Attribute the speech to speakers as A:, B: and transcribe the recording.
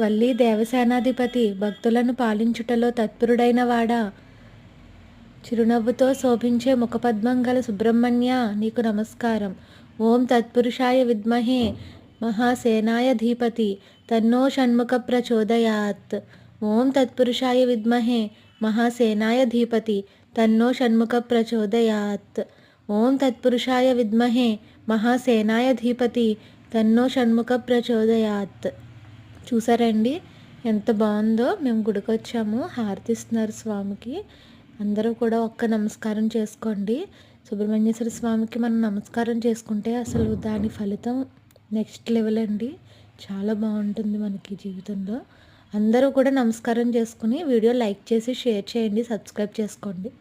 A: వల్లి దేవసేనాధిపతి భక్తులను పాలించుటలో తత్పరుడైన వాడా, చిరునవ్వుతో శోభించే ముఖపద్మం గల సుబ్రహ్మణ్య నీకు నమస్కారం. ఓం తత్పురుషాయ విద్మహే మహాసేనాయ ధీపతి తన్నో షణ్ముఖ ప్రచోదయాత్. ఓం తత్పురుషాయ విద్మహే మహాసేనాయ ధీపతి తన్నో షణ్ముఖ ప్రచోదయాత్. ఓం తత్పురుషాయ విద్మహే మహాసేనాయ ధీపతి తన్నో షణ్ముఖ ప్రచోదయాత్. చూసారండి ఎంత బాగుందో. మేము గుడికి వచ్చాము, హారతిస్తున్నారు స్వామికి. అందరూ కూడా ఒక్క నమస్కారం చేసుకోండి. సుబ్రహ్మణ్యేశ్వర స్వామికి మనం నమస్కారం చేసుకుంటే అసలు దాని ఫలితం నెక్స్ట్ లెవెల్ అండి. చాలా బాగుంటుంది మనకి జీవితంలో. అందరూ కూడా నమస్కారం చేసుకుని వీడియో లైక్ చేసి షేర్ చేయండి, సబ్స్క్రైబ్ చేసుకోండి.